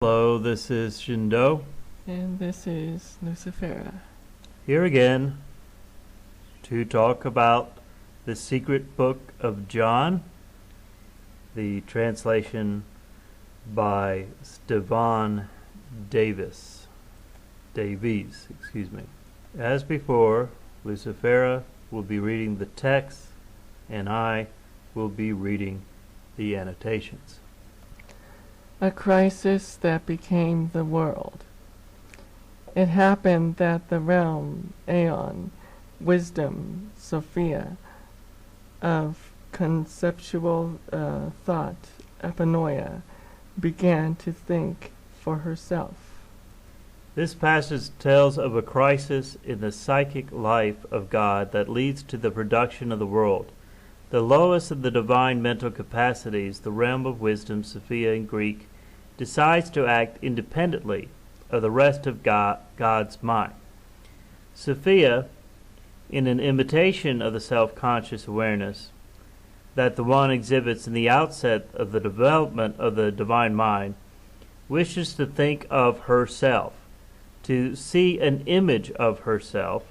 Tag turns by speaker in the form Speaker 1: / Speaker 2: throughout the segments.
Speaker 1: Hello, this is ShiDo.
Speaker 2: And this is Lucifera.
Speaker 1: Here again to talk about the secret book of John, the translation by Stevan Davies. As before, Lucifera will be reading the text and I will be reading the annotations.
Speaker 2: A crisis that became the world. It happened that the realm, aeon, wisdom, Sophia, of conceptual thought, epinoia, began to think for herself.
Speaker 1: This passage tells of a crisis in the psychic life of God that leads to the production of the world. The lowest of the divine mental capacities, the realm of wisdom, Sophia in Greek, decides to act independently of the rest of God's mind. Sophia, in an imitation of the self-conscious awareness that the one exhibits in the outset of the development of the divine mind, wishes to think of herself, to see an image of herself.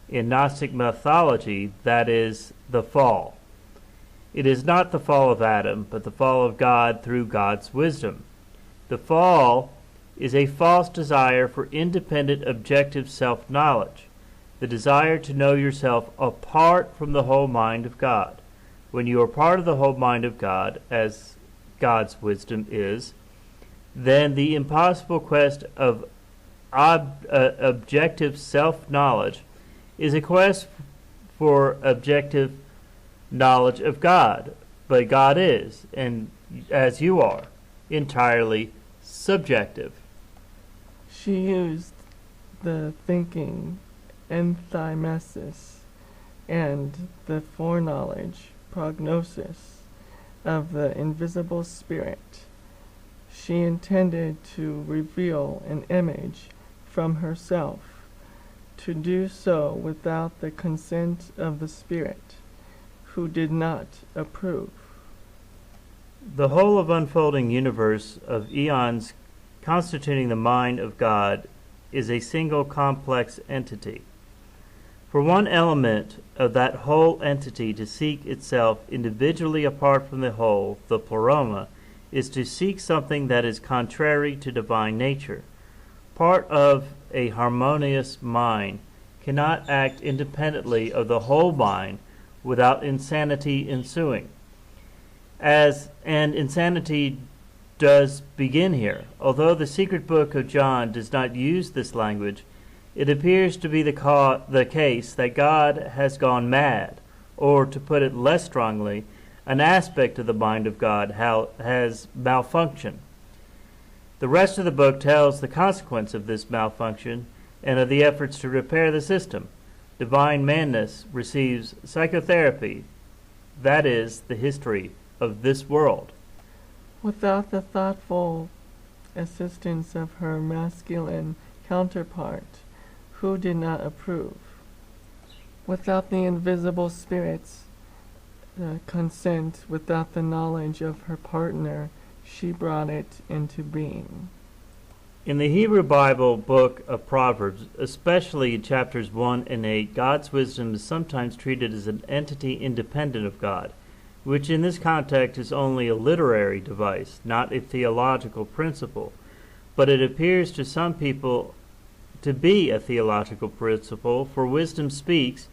Speaker 1: In Gnostic mythology, that is the fall. It is not the fall of Adam, but the fall of God through God's wisdom. The fall is a false desire for independent objective self-knowledge, the desire to know yourself apart from the whole mind of God. When you are part of the whole mind of God, as God's wisdom is, then the impossible quest of objective self-knowledge is a quest for objective knowledge of God, but God is, and as you are, entirely subjective.
Speaker 2: She used the thinking, enthymesis, and the foreknowledge, prognosis, of the invisible spirit. She intended to reveal an image from herself, to do so without the consent of the spirit, who did not approve.
Speaker 1: The whole of unfolding universe of eons constituting the mind of God is a single complex entity. For one element of that whole entity to seek itself individually apart from the whole, the pleroma, is to seek something that is contrary to divine nature. Part of a harmonious mind cannot act independently of the whole mind without insanity ensuing. As an insanity does begin here. Although the secret book of John does not use this language, it appears to be the case that God has gone mad, or to put it less strongly, an aspect of the mind of God has malfunctioned. The rest of the book tells the consequence of this malfunction and of the efforts to repair the system. Divine madness receives psychotherapy. That is the history of this world.
Speaker 2: Without the thoughtful assistance of her masculine counterpart, who did not approve. Without the invisible spirit's consent, without the knowledge of her partner, she brought it into being.
Speaker 1: In the Hebrew Bible book of Proverbs, especially in chapters 1 and 8, God's wisdom is sometimes treated as an entity independent of God, which in this context is only a literary device, not a theological principle. But it appears to some people to be a theological principle, for wisdom speaks.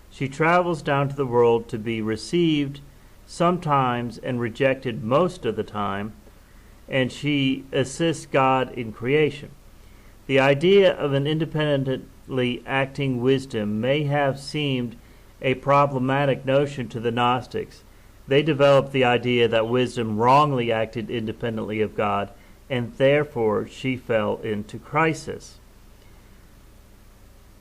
Speaker 1: She travels down to the world to be received sometimes and rejected most of the time, and she assists God in creation. The idea of an independently acting wisdom may have seemed a problematic notion to the Gnostics. They developed the idea that wisdom wrongly acted independently of God, and therefore she fell into crisis.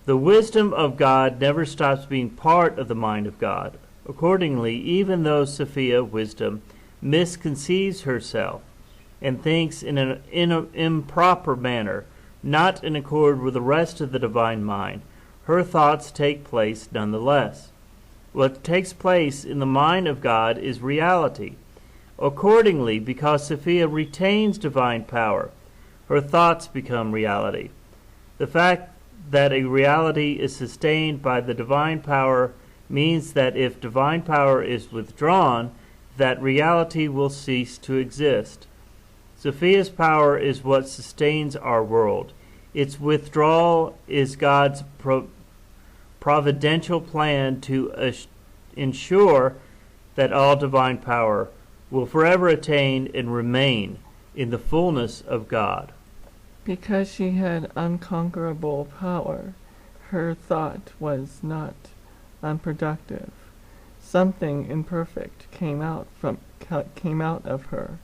Speaker 1: The wisdom of God never stops being part of the mind of God. Accordingly, even though Sophia, wisdom, misconceives herself and thinks in an improper manner, not in accord with the rest of the divine mind, her thoughts take place nonetheless. What takes place in the mind of God is reality. Accordingly, because Sophia retains divine power, her thoughts become reality. The fact that a reality is sustained by the divine power means that if divine power is withdrawn, that reality will cease to exist. Sophia's power is what sustains our world. Its withdrawal is God's providential plan to ensure that all divine power will forever attain and remain in the fullness of God.
Speaker 2: Because she had unconquerable power, her thought was not unproductive. Something imperfect came out of her.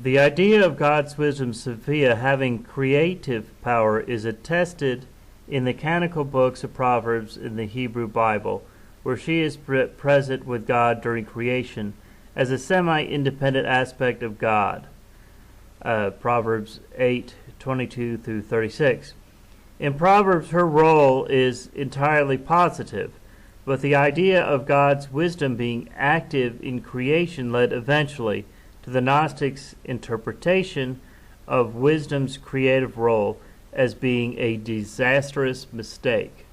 Speaker 1: The idea of God's wisdom, Sophia, having creative power is attested in the canonical books of Proverbs in the Hebrew Bible, where she is present with God during creation as a semi-independent aspect of God. Proverbs 8:22 through 36. In Proverbs, her role is entirely positive, but the idea of God's wisdom being active in creation led eventually to the Gnostics' interpretation of wisdom's creative role as being a disastrous mistake.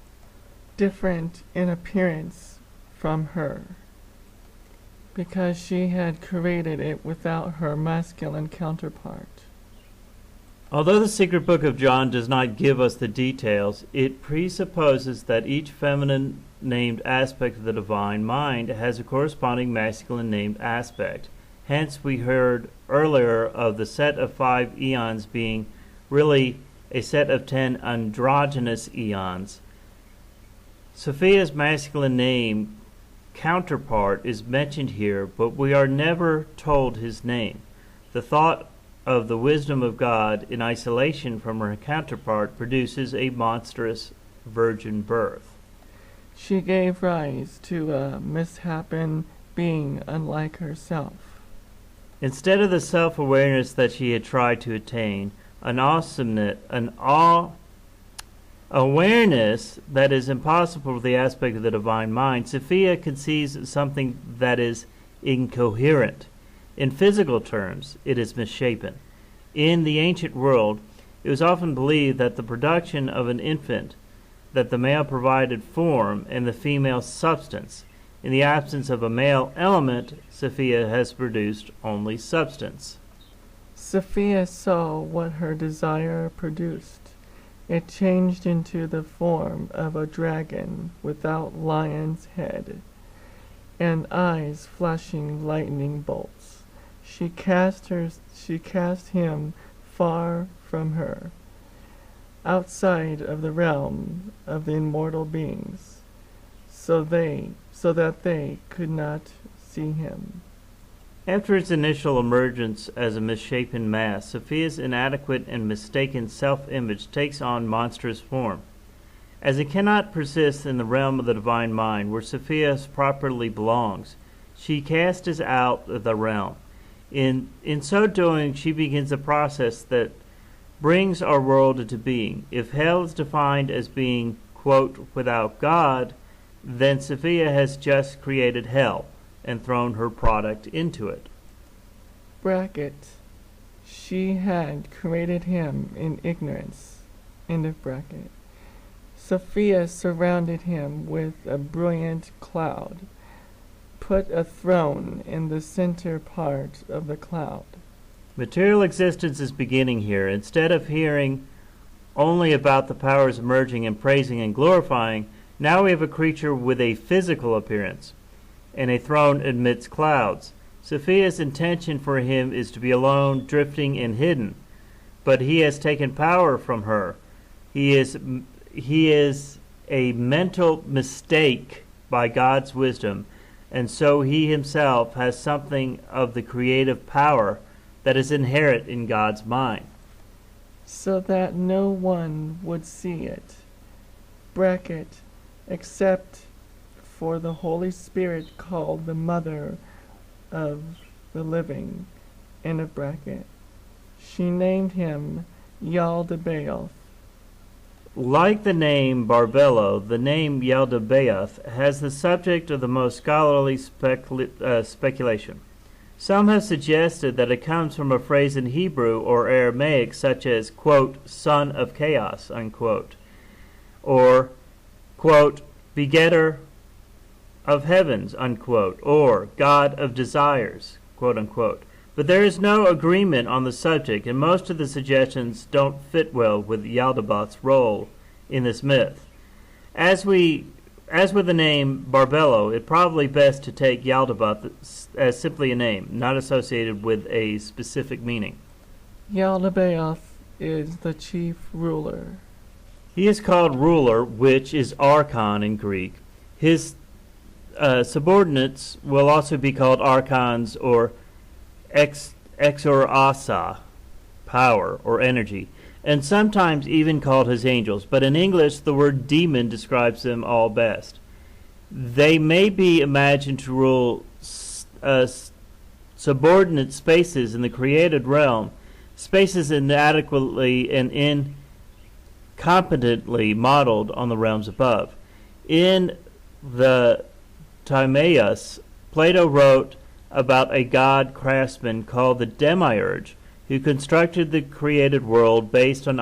Speaker 2: Different in appearance from her, because she had created it without her masculine counterpart.
Speaker 1: Although the secret book of John does not give us the details, it presupposes that each feminine named aspect of the divine mind has a corresponding masculine named aspect. Hence, we heard earlier of the set of 5 eons being really a set of 10 androgynous eons. Sophia's masculine name counterpart is mentioned here, but we are never told his name. The thought of the wisdom of God in isolation from her counterpart produces a monstrous virgin birth.
Speaker 2: She gave rise to a misshapen being unlike herself.
Speaker 1: Instead of the self-awareness that she had tried to attain, an awareness that is impossible for the aspect of the divine mind, Sophia conceives of something that is incoherent. In physical terms, it is misshapen. In the ancient world, it was often believed that the production of an infant, that the male provided form and the female substance. In the absence of a male element, Sophia has produced only substance.
Speaker 2: Sophia saw what her desire produced. It changed into the form of a dragon without lion's head, and eyes flashing lightning bolts. She cast him far from her, outside of the realm of the immortal beings, so that they could not see him.
Speaker 1: After its initial emergence as a misshapen mass, Sophia's inadequate and mistaken self-image takes on monstrous form. As it cannot persist in the realm of the divine mind, where Sophia properly belongs, she casts out of the realm. In so doing, she begins a process that brings our world into being. If hell is defined as being, quote, without God, then Sophia has just created hell and thrown her product into it.
Speaker 2: Bracket. She had created him in ignorance. End of bracket. Sophia surrounded him with a brilliant cloud, put a throne in the center part of the cloud.
Speaker 1: Material existence is beginning here. Instead of hearing only about the powers emerging and praising and glorifying, now we have a creature with a physical appearance and a throne amidst clouds. Sophia's intention for him is to be alone, drifting, and hidden, but he has taken power from her. He is a mental mistake by God's wisdom, and so he himself has something of the creative power that is inherent in God's mind.
Speaker 2: So that no one would see it. Bracket. Except for the Holy Spirit called the Mother of the Living, end of bracket. She named him Yaldabaoth.
Speaker 1: Like the name Barbelo, the name Yaldabaoth has the subject of the most scholarly speculation. Some have suggested that it comes from a phrase in Hebrew or Aramaic such as, quote, son of chaos, unquote, or, quote, begetter of heavens, unquote, or God of desires, quote unquote. But there is no agreement on the subject, and most of the suggestions don't fit well with Yaldabaoth's role in this myth. As with the name Barbelo, it's probably best to take Yaldabaoth as simply a name, not associated with a specific meaning.
Speaker 2: Yaldabaoth is the chief ruler.
Speaker 1: He is called ruler, which is archon in Greek. His subordinates will also be called archons or exorasa, power or energy, and sometimes even called his angels, but in English the word demon describes them all best. They may be imagined to rule subordinate spaces in the created realm, spaces inadequately and incompetently modeled on the realms above. In the Timaeus, Plato wrote about a god craftsman called the Demiurge, who constructed the created world based on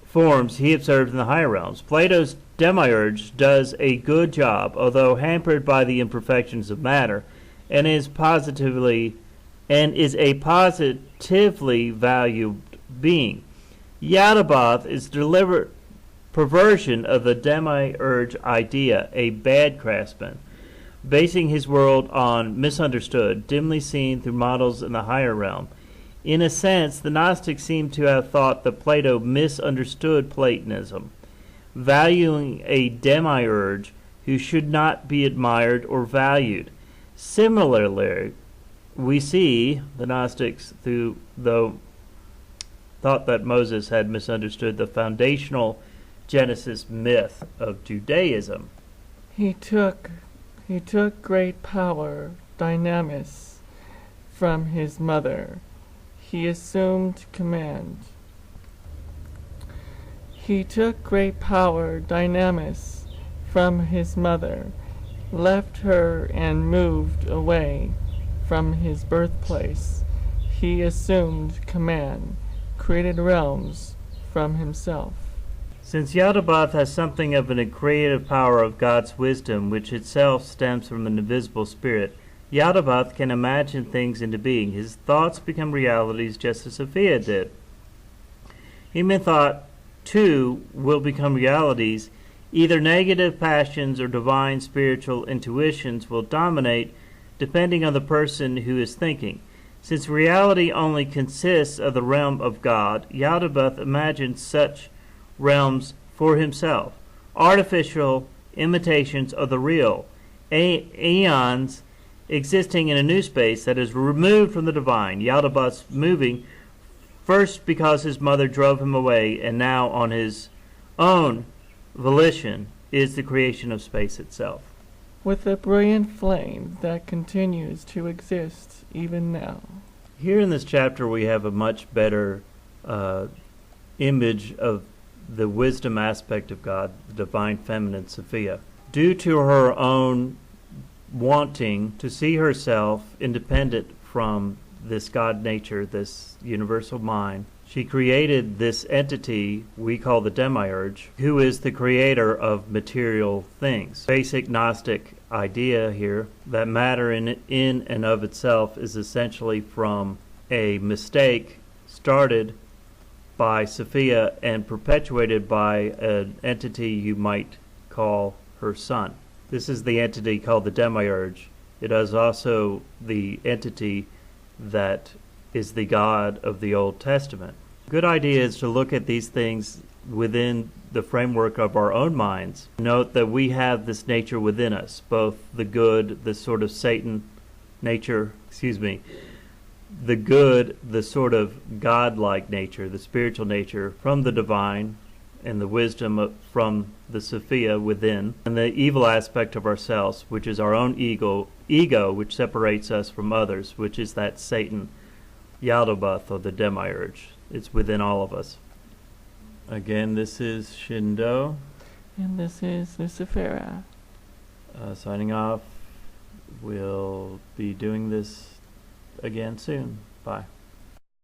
Speaker 1: forms he observed in the higher realms. Plato's Demiurge does a good job, although hampered by the imperfections of matter, and is a positively valued being. Yaldabaoth is deliberate perversion of the Demiurge idea, a bad craftsman, basing his world on misunderstood, dimly seen through models in the higher realm. In a sense, the Gnostics seem to have thought that Plato misunderstood Platonism, valuing a demiurge who should not be admired or valued. Similarly, we see the Gnostics, though thought that Moses had misunderstood the foundational Genesis myth of Judaism.
Speaker 2: He took great power, dynamis, from his mother. He assumed command. He took great power, dynamis, from his mother, left her and moved away from his birthplace. He assumed command, created realms from himself.
Speaker 1: Since Yaldabaoth has something of a creative power of God's wisdom, which itself stems from an invisible spirit, Yaldabaoth can imagine things into being. His thoughts become realities just as Sophia did. Human thought, too, will become realities. Either negative passions or divine spiritual intuitions will dominate, depending on the person who is thinking. Since reality only consists of the realm of God, Yaldabaoth imagines such realms for himself, artificial imitations of the real, aeons existing in a new space that is removed from the divine. Yaldabaoth's moving first because his mother drove him away, and now on his own volition is the creation of space itself.
Speaker 2: With a brilliant flame that continues to exist even now.
Speaker 1: Here in this chapter we have a much better image of the wisdom aspect of God, the divine feminine Sophia. Due to her own wanting to see herself independent from this God nature, this universal mind, she created this entity we call the Demiurge, who is the creator of material things. Basic Gnostic idea here that matter in and of itself is essentially from a mistake started by Sophia and perpetuated by an entity you might call her son. This is the entity called the Demiurge. It is also the entity that is the God of the Old Testament. Good idea is to look at these things within the framework of our own minds. Note that we have this nature within us, both the good, the sort of Satan nature, the good, the sort of God-like nature, the spiritual nature from the divine, and the wisdom from the Sophia within, and the evil aspect of ourselves, which is our own ego, which separates us from others, which is that Satan, Yaldabaoth, or the Demiurge. It's within all of us. Again, this is ShiDo.
Speaker 2: And this is Lucifera.
Speaker 1: Signing off. we'll be doing this again soon. Bye.